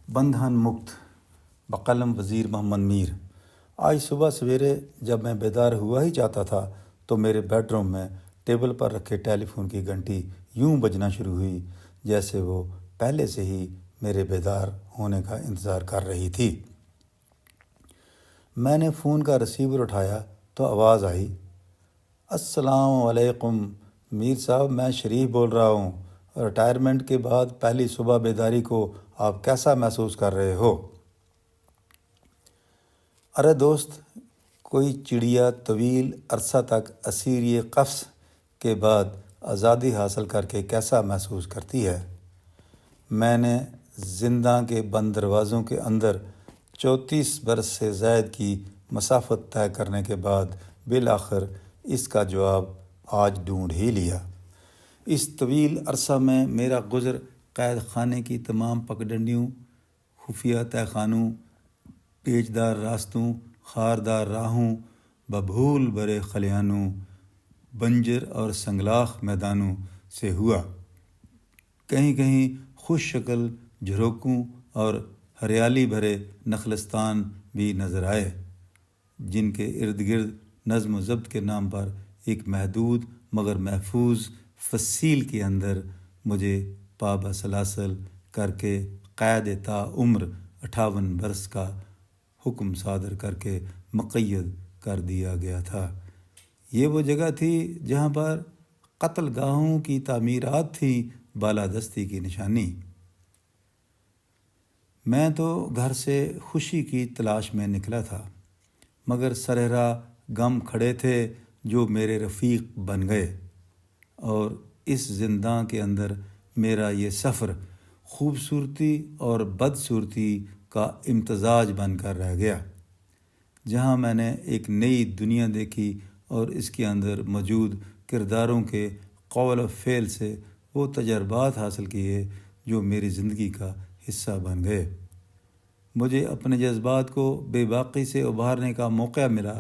بندھن مکت بقلم وزیر محمد میر۔ آج صبح سویرے جب میں بیدار ہوا ہی چاہتا تھا تو میرے بیڈ روم میں ٹیبل پر رکھے ٹیلی فون کی گھنٹی یوں بجنا شروع ہوئی جیسے وہ پہلے سے ہی میرے بیدار ہونے کا انتظار کر رہی تھی۔ میں نے فون کا ریسیور اٹھایا تو آواز آئی، السلام علیکم میر صاحب، میں شریف بول رہا ہوں۔ ریٹائرمنٹ کے بعد پہلی صبح بیداری کو آپ کیسا محسوس کر رہے ہو؟ ارے دوست، کوئی چڑیا طویل عرصہ تک اسیر قفس کے بعد آزادی حاصل کر کے کیسا محسوس کرتی ہے؟ میں نے زنداں کے بند دروازوں کے اندر 34 برس سے زائد کی مسافت طے کرنے کے بعد بالآخر اس کا جواب آج ڈھونڈ ہی لیا۔ اس طویل عرصہ میں میرا گزر قید خانے کی تمام پگڈنڈیوں، خفیہ تہہ خانوں، پیچدار راستوں، خاردار راہوں، ببھول برے خلیانوں، بنجر اور سنگلاخ میدانوں سے ہوا۔ کہیں کہیں خوش شکل جھروکوں اور ہریالی بھرے نخلستان بھی نظر آئے، جن کے ارد گرد نظم و ضبط کے نام پر ایک محدود مگر محفوظ فصیل کے اندر مجھے پابسلاسل کر کے قید تا عمر 58 برس کا حکم صادر کر کے مقید کر دیا گیا تھا۔ یہ وہ جگہ تھی جہاں پر قتل گاہوں کی تعمیرات تھیں بالادستی کی نشانی۔ میں تو گھر سے خوشی کی تلاش میں نکلا تھا، مگر سرہرا غم کھڑے تھے جو میرے رفیق بن گئے، اور اس زنداں کے اندر میرا یہ سفر خوبصورتی اور بدصورتی کا امتزاج بن کر رہ گیا، جہاں میں نے ایک نئی دنیا دیکھی اور اس کے اندر موجود کرداروں کے قول و فعل سے وہ تجربات حاصل کیے جو میری زندگی کا حصہ بن گئے۔ مجھے اپنے جذبات کو بے باقی سے ابھارنے کا موقع ملا۔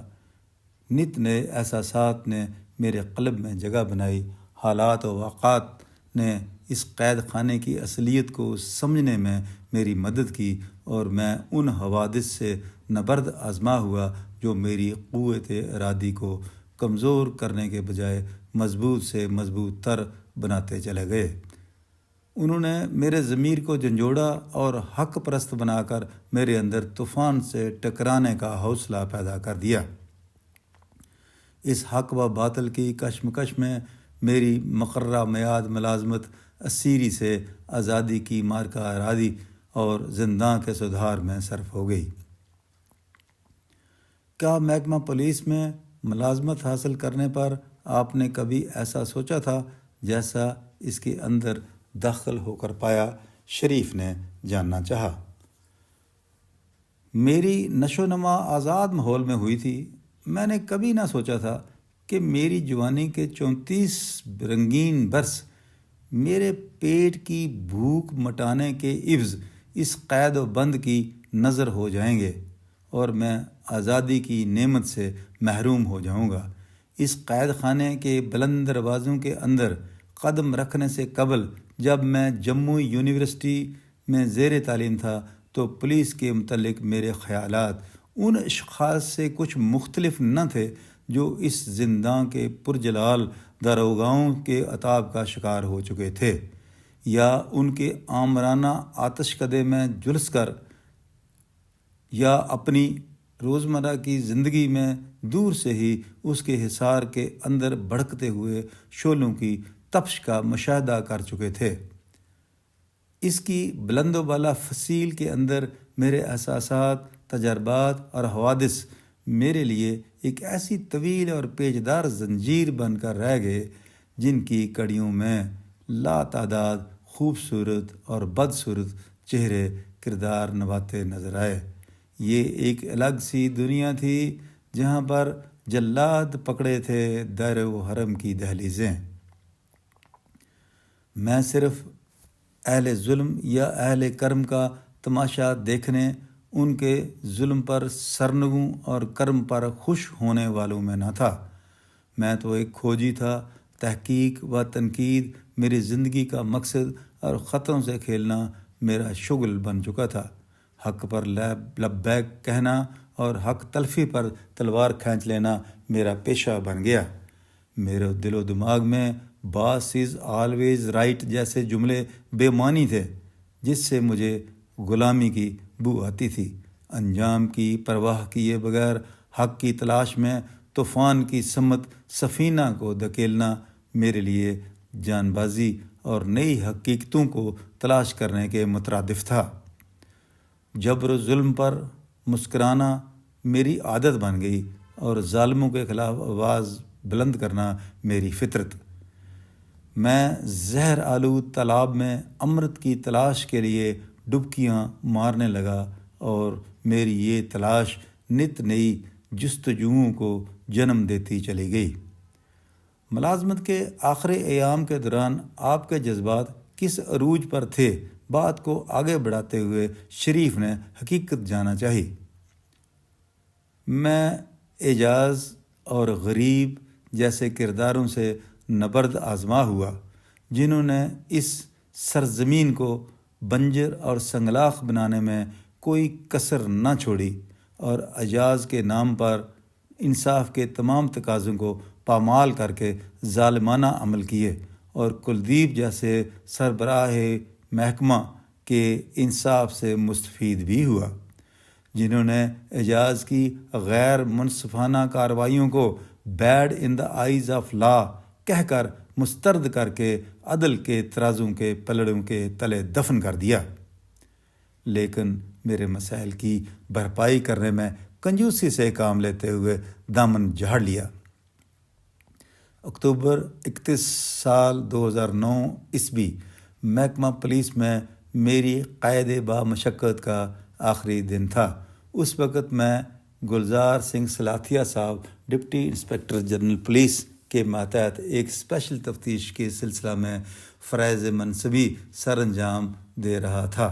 نت نئے احساسات نے میرے قلب میں جگہ بنائی۔ حالات و واقعات نے اس قید خانے کی اصلیت کو سمجھنے میں میری مدد کی، اور میں ان حوادث سے نبرد آزما ہوا جو میری قوت ارادی کو کمزور کرنے کے بجائے مضبوط سے مضبوط تر بناتے چلے گئے۔ انہوں نے میرے ضمیر کو جھنجھوڑا اور حق پرست بنا کر میرے اندر طوفان سے ٹکرانے کا حوصلہ پیدا کر دیا۔ اس حق و باطل کی کشمکش میں میری مقررہ میعاد ملازمت اسیری سے آزادی کی مارکہ ارادی اور زنداں کے سدھار میں صرف ہو گئی۔ کیا محکمہ پولیس میں ملازمت حاصل کرنے پر آپ نے کبھی ایسا سوچا تھا جیسا اس کے اندر داخل ہو کر پایا؟ شریف نے جاننا چاہا۔ میری نشو و نما آزاد ماحول میں ہوئی تھی۔ میں نے کبھی نہ سوچا تھا کہ میری جوانی کے 34 رنگین برس میرے پیٹ کی بھوک مٹانے کے عوض اس قید و بند کی نظر ہو جائیں گے، اور میں آزادی کی نعمت سے محروم ہو جاؤں گا۔ اس قید خانے کے بلند دروازوں کے اندر قدم رکھنے سے قبل جب میں جموں یونیورسٹی میں زیر تعلیم تھا تو پولیس کے متعلق میرے خیالات ان اشخاص سے کچھ مختلف نہ تھے جو اس زنداں کے پرجلال داروغاؤں کے عتاب کا شکار ہو چکے تھے، یا ان کے آمرانہ آتش کدے میں جلس کر، یا اپنی روزمرہ کی زندگی میں دور سے ہی اس کے حصار کے اندر بھڑکتے ہوئے شعلوں کی تپش کا مشاہدہ کر چکے تھے۔ اس کی بلند و بالا فصیل کے اندر میرے احساسات، تجربات اور حوادث میرے لیے ایک ایسی طویل اور پیچدار زنجیر بن کر رہ گئے جن کی کڑیوں میں لاتعداد خوبصورت اور بدصورت چہرے کردار نبھاتے نظر آئے۔ یہ ایک الگ سی دنیا تھی جہاں پر جلاد پکڑے تھے دائرہ و حرم کی دہلیزیں۔ میں صرف اہل ظلم یا اہل کرم کا تماشا دیکھنے، ان کے ظلم پر سرنگوں اور کرم پر خوش ہونے والوں میں نہ تھا۔ میں تو ایک کھوجی تھا۔ تحقیق و تنقید میری زندگی کا مقصد اور خطروں سے کھیلنا میرا شغل بن چکا تھا۔ حق پر لبیک کہنا اور حق تلفی پر تلوار کھینچ لینا میرا پیشہ بن گیا۔ میرے دل و دماغ میں باس از آلویز رائٹ جیسے جملے بے معنی تھے، جس سے مجھے غلامی کی بو آتی تھی۔ انجام کی پرواہ کیے بغیر حق کی تلاش میں طوفان کی سمت سفینہ کو دھکیلنا میرے لیے جان بازی اور نئی حقیقتوں کو تلاش کرنے کے مترادف تھا۔ جبر و ظلم پر مسکرانا میری عادت بن گئی اور ظالموں کے خلاف آواز بلند کرنا میری فطرت۔ میں زہر آلود تالاب میں امرت کی تلاش کے لیے ڈبکیاں مارنے لگا اور میری یہ تلاش نت نئی جستجوؤں کو جنم دیتی چلی گئی۔ ملازمت کے آخری ایام کے دوران آپ کے جذبات کس عروج پر تھے؟ بات کو آگے بڑھاتے ہوئے شریف نے حقیقت جانا چاہی۔ میں اعجاز اور غریب جیسے کرداروں سے نبرد آزما ہوا، جنہوں نے اس سرزمین کو بنجر اور سنگلاخ بنانے میں کوئی کسر نہ چھوڑی اور اعجاز کے نام پر انصاف کے تمام تقاضوں کو پامال کر کے ظالمانہ عمل کیے، اور کلدیپ جیسے سربراہ محکمہ کے انصاف سے مستفید بھی ہوا، جنہوں نے اعجاز کی غیر منصفانہ کارروائیوں کو bad in the eyes of law کہہ کر مسترد کر کے عدل کے ترازوں کے پلڑوں کے تلے دفن کر دیا۔ لیکن میرے مسائل کی بھرپائی کرنے میں کنجوسی سے کام لیتے ہوئے دامن جھاڑ لیا۔ اکتوبر 31 سال 2009 عیسوی محکمہ پولیس میں میری قید با مشقت کا آخری دن تھا۔ اس وقت میں گلزار سنگھ سلاتھیا صاحب ڈپٹی انسپکٹر جنرل پولیس کے ماتحت ایک اسپیشل تفتیش کے سلسلہ میں فرائض منصبی سر انجام دے رہا تھا۔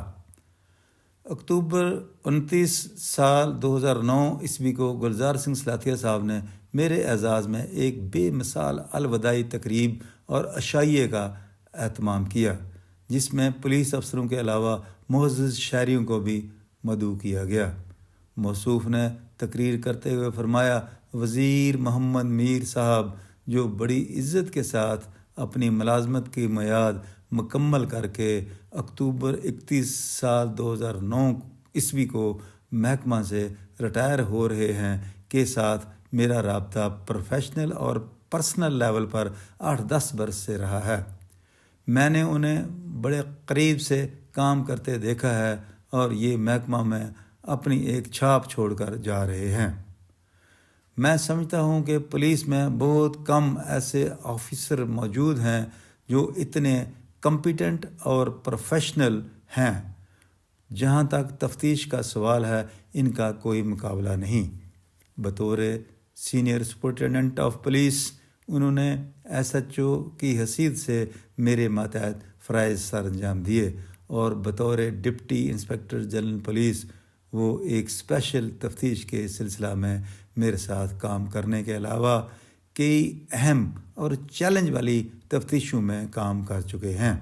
اکتوبر 29 سال 2009 عیسوی کو گلزار سنگھ سلاتھیا صاحب نے میرے اعزاز میں ایک بے مثال الوداعی تقریب اور عشائیے کا اہتمام کیا، جس میں پولیس افسروں کے علاوہ معزز شہریوں کو بھی مدعو کیا گیا۔ موصوف نے تقریر کرتے ہوئے فرمایا، وزیر محمد میر صاحب جو بڑی عزت کے ساتھ اپنی ملازمت کی میعاد مکمل کر کے اکتوبر 31 سال 2009 عیسوی کو محکمہ سے ریٹائر ہو رہے ہیں، کے ساتھ میرا رابطہ پروفیشنل اور پرسنل لیول پر 8-10 برس سے رہا ہے۔ میں نے انہیں بڑے قریب سے کام کرتے دیکھا ہے اور یہ محکمہ میں اپنی ایک چھاپ چھوڑ کر جا رہے ہیں۔ میں سمجھتا ہوں کہ پولیس میں بہت کم ایسے آفیسر موجود ہیں جو اتنے کمپیٹنٹ اور پروفیشنل ہیں۔ جہاں تک تفتیش کا سوال ہے، ان کا کوئی مقابلہ نہیں۔ بطور سینئر سپرنٹینڈنٹ آف پولیس انہوں نے ایس ایچ او کی حیثیت سے میرے ماتحت فرائض سر انجام دیے، اور بطور ڈپٹی انسپکٹر جنرل پولیس وہ ایک اسپیشل تفتیش کے سلسلہ میں میرے ساتھ کام کرنے کے علاوہ کئی اہم اور چیلنج والی تفتیشوں میں کام کر چکے ہیں۔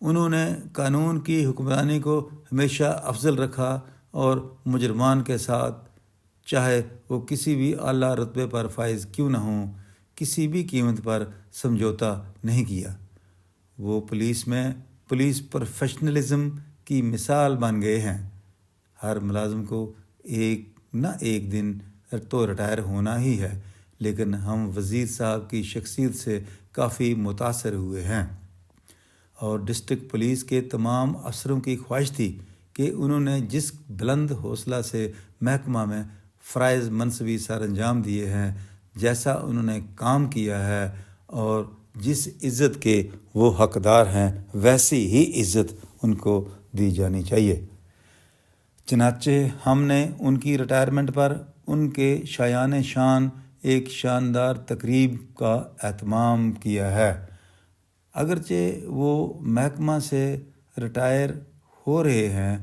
انہوں نے قانون کی حکمرانی کو ہمیشہ افضل رکھا اور مجرمان کے ساتھ، چاہے وہ کسی بھی اعلیٰ رتبے پر فائز کیوں نہ ہوں، کسی بھی قیمت پر سمجھوتا نہیں کیا۔ وہ پولیس میں پولیس پروفیشنلزم کی مثال بن گئے ہیں۔ ہر ملازم کو ایک نہ ایک دن تو ریٹائر ہونا ہی ہے، لیکن ہم وزیر صاحب کی شخصیت سے کافی متاثر ہوئے ہیں، اور ڈسٹرکٹ پولیس کے تمام افسروں کی خواہش تھی کہ انہوں نے جس بلند حوصلہ سے محکمہ میں فرائض منصبی سر انجام دیے ہیں، جیسا انہوں نے کام کیا ہے اور جس عزت کے وہ حقدار ہیں، ویسی ہی عزت ان کو دی جانی چاہیے۔ چنانچہ ہم نے ان کی ریٹائرمنٹ پر ان کے شایان شان ایک شاندار تقریب کا اہتمام کیا ہے۔ اگرچہ وہ محکمہ سے ریٹائر ہو رہے ہیں،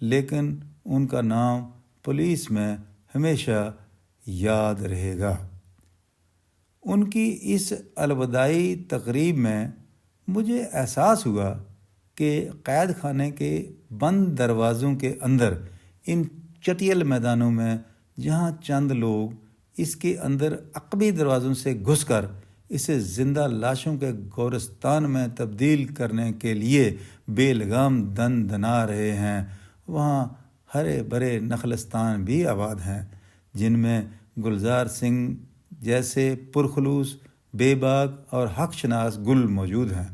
لیکن ان کا نام پولیس میں ہمیشہ یاد رہے گا۔ ان کی اس الوداعی تقریب میں مجھے احساس ہوا کہ قید خانے کے بند دروازوں کے اندر ان چٹیل میدانوں میں جہاں چند لوگ اس کے اندر عقبی دروازوں سے گھس کر اسے زندہ لاشوں کے گورستان میں تبدیل کرنے کے لیے بے لگام دن دنا رہے ہیں، وہاں ہرے برے نخلستان بھی آباد ہیں جن میں گلزار سنگھ جیسے پرخلوص، بے باک اور حق شناس گل موجود ہیں،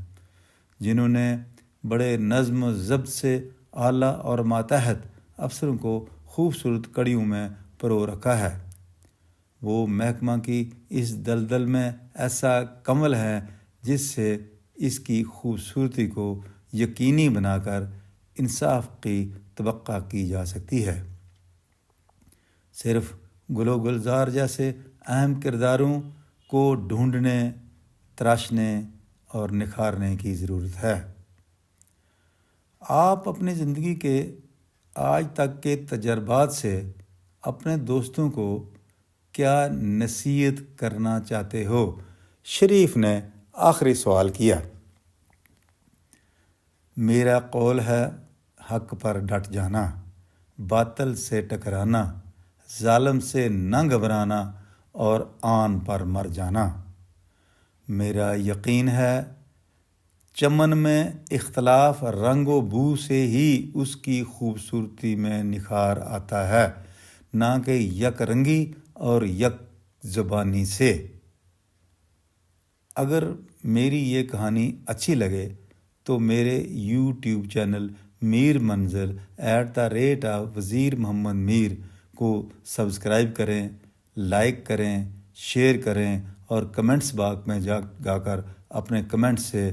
جنہوں نے بڑے نظم و ضبط سے اعلیٰ اور ماتحت افسروں کو خوبصورت کڑیوں میں پرو رکھا ہے۔ وہ محکمہ کی اس دلدل میں ایسا کمل ہے جس سے اس کی خوبصورتی کو یقینی بنا کر انصاف کی توقع کی جا سکتی ہے۔ صرف گل و گلزار جیسے اہم کرداروں کو ڈھونڈنے، تراشنے اور نکھارنے کی ضرورت ہے۔ آپ اپنی زندگی کے آج تک کے تجربات سے اپنے دوستوں کو کیا نصیحت کرنا چاہتے ہو؟ شریف نے آخری سوال کیا۔ میرا قول ہے حق پر ڈٹ جانا، باطل سے ٹکرانا، ظالم سے نہ گھبرانا اور آن پر مر جانا۔ میرا یقین ہے چمن میں اختلاف رنگ و بو سے ہی اس کی خوبصورتی میں نکھار آتا ہے، نہ کہ یک رنگی اور یک زبانی سے۔ اگر میری یہ کہانی اچھی لگے تو میرے یوٹیوب چینل میر منزل @وزیر محمد میر کو سبسکرائب کریں، لائک کریں، شیئر کریں اور کمنٹس باکس میں جا کر اپنے کمنٹ سے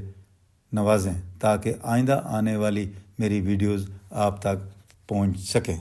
نوازیں تاکہ آئندہ آنے والی میری ویڈیوز آپ تک پہنچ سکیں۔